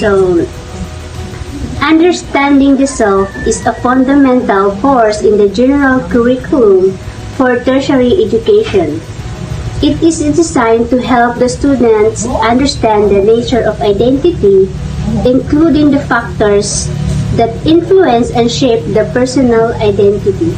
So, understanding the self is a fundamental course in the general curriculum for tertiary education. It is designed to help the students understand the nature of identity, including the factors that influence and shape the personal identity.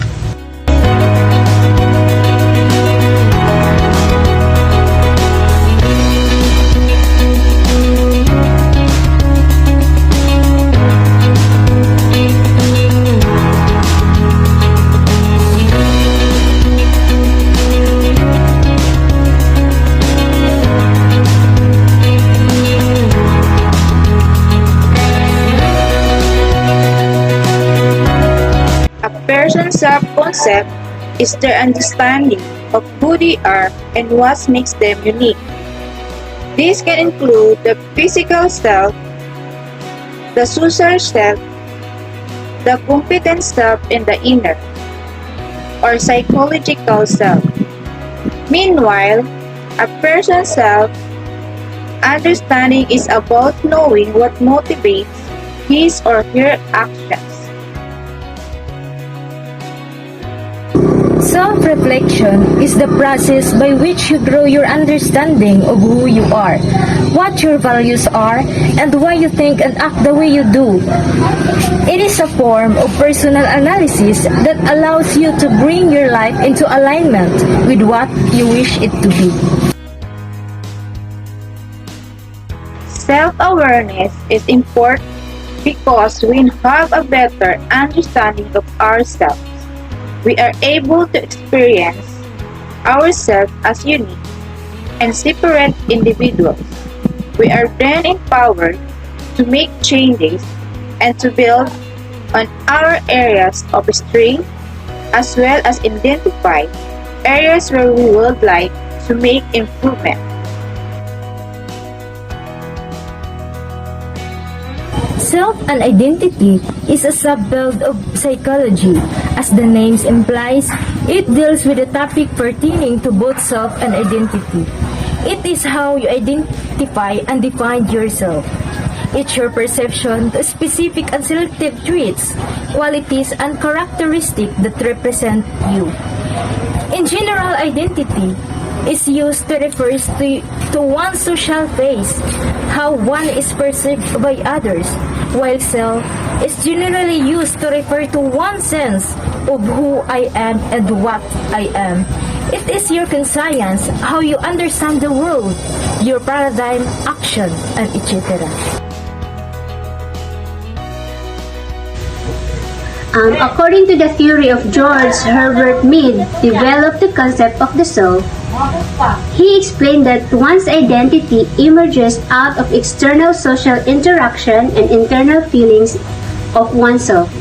Person's self-concept is their understanding of who they are and what makes them unique. This can include the physical self, the social self, the competent self, and the inner or psychological self. Meanwhile, a person's self-understanding is about knowing what motivates his or her actions. Self-reflection is the process by which you grow your understanding of who you are, what your values are, and why you think and act the way you do. It is a form of personal analysis that allows you to bring your life into alignment with what you wish it to be. Self-awareness is important because we have a better understanding of ourselves. We are able to experience ourselves as unique and separate individuals. We are then empowered to make changes and to build on our areas of strength as well as identify areas where we would like to make improvement. Self and identity is a subfield of psychology. As the name implies, it deals with a topic pertaining to both self and identity. It is how you identify and define yourself. It's your perception to specific and selective traits, qualities, and characteristics that represent you. In general, identity is used to refer to one's social phase, how one is perceived by others, while self is generally used to refer to one's sense of who I am and what I am. It is your conscience, how you understand the world, your paradigm, action, and etc. According to the theory of George Herbert Mead, developed the concept of the self. He explained that one's identity emerges out of external social interaction and internal feelings of oneself.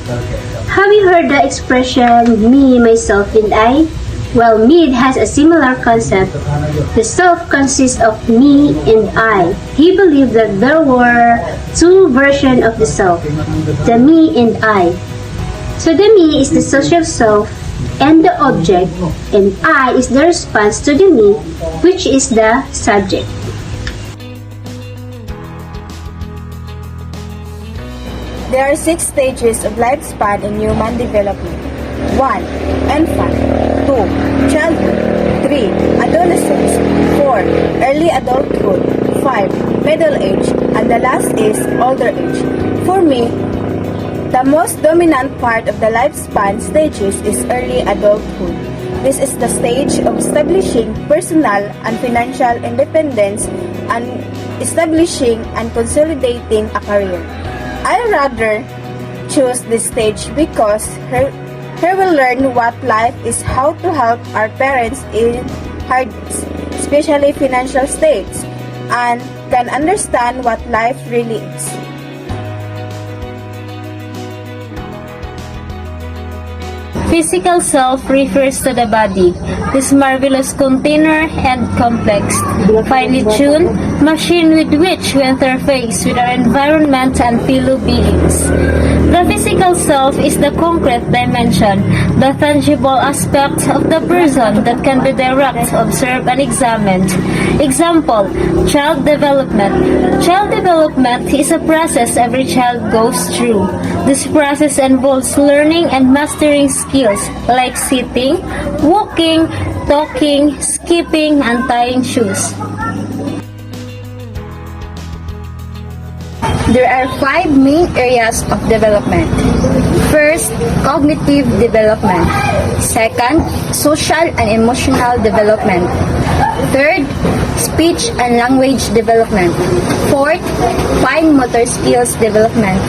Have you heard the expression, me, myself, and I? Well, Mead has a similar concept. The self consists of me and I. He believed that there were two versions of the self, the me and I. So the me is the social self and the object, and I is the response to the me, which is the subject. There are 6 stages of lifespan in human development. 1. Infant. 2. Childhood. 3. Adolescence. 4. Early adulthood. 5. Middle age. And the last is older age. For me, the most dominant part of the lifespan stages is early adulthood. This is the stage of establishing personal and financial independence and establishing and consolidating a career. I rather choose this stage because her will learn what life is, how to help our parents in hard, especially financial states, and can understand what life really is. Physical self refers to the body, this marvelous container and complex, finely tuned machine with which we interface with our environment and fellow beings. The physical self is the concrete dimension, the tangible aspect of the person that can be directly observed and examined. Example, child development. Child development is a process every child goes through. This process involves learning and mastering skills like sitting, walking, talking, skipping, and tying shoes. There are 5 main areas of development. First, cognitive development. Second, social and emotional development. Third, speech and language development. Fourth, fine motor skills development.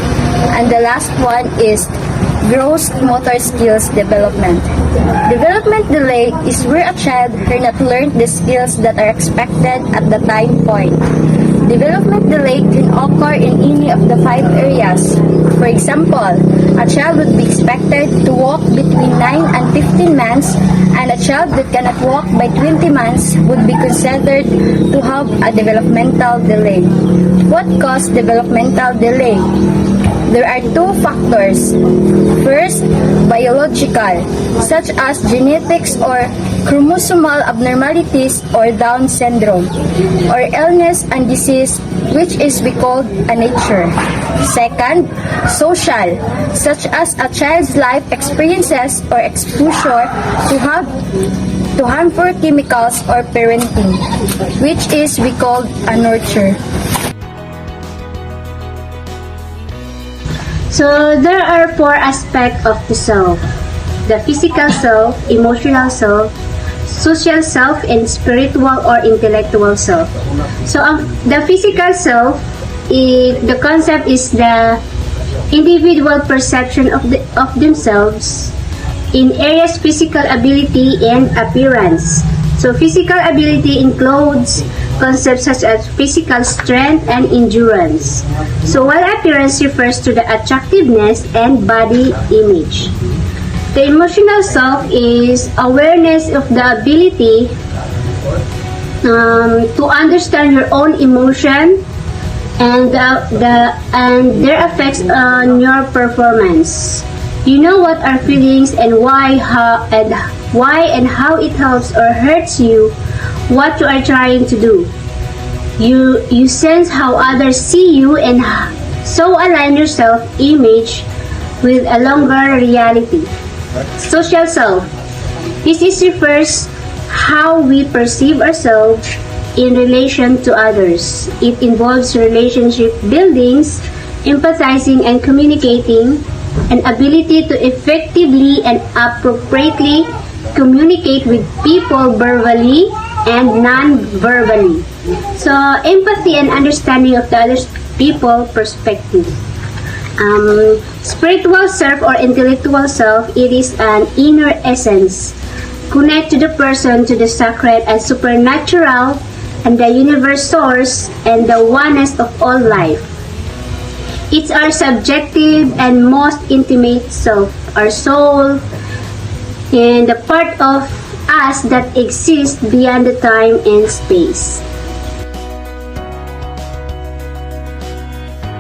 And the last one is gross motor skills development. Development delay is where a child has not learned the skills that are expected at the time point. Development delay can occur in any of the 5 areas. For example, a child would be expected to walk between 9 and 15 months, and a child that cannot walk by 20 months would be considered to have a developmental delay. What causes developmental delay? There are 2 factors. First, biological, such as genetics or chromosomal abnormalities or Down syndrome, or illness and disease, which is we call a nature. Second, social, such as a child's life experiences or exposure to harmful chemicals or parenting, which is we call a nurture. So there are 4 aspects of the self: the physical self, emotional self, social self, and spiritual or intellectual self. So the physical self, the concept is the individual perception of themselves in areas physical ability and appearance. So physical ability includes concepts such as physical strength and endurance. So while appearance refers to the attractiveness and body image. The emotional self is awareness of the ability to understand your own emotion and their effects on your performance. You know what are feelings and why and how it helps or hurts you what you are trying to do. You sense how others see you and so align your self-image with a longer reality. Social self. This refers how we perceive ourselves in relation to others. It involves relationship buildings, empathizing and communicating, an ability to effectively and appropriately communicate with people verbally and non-verbally. So, empathy and understanding of the other people perspective. Spiritual self or intellectual self, it is an inner essence. Connect to the person, to the sacred and supernatural, and the universe source, and the oneness of all life. It's our subjective and most intimate self, our soul, and the part of us that exists beyond the time and space.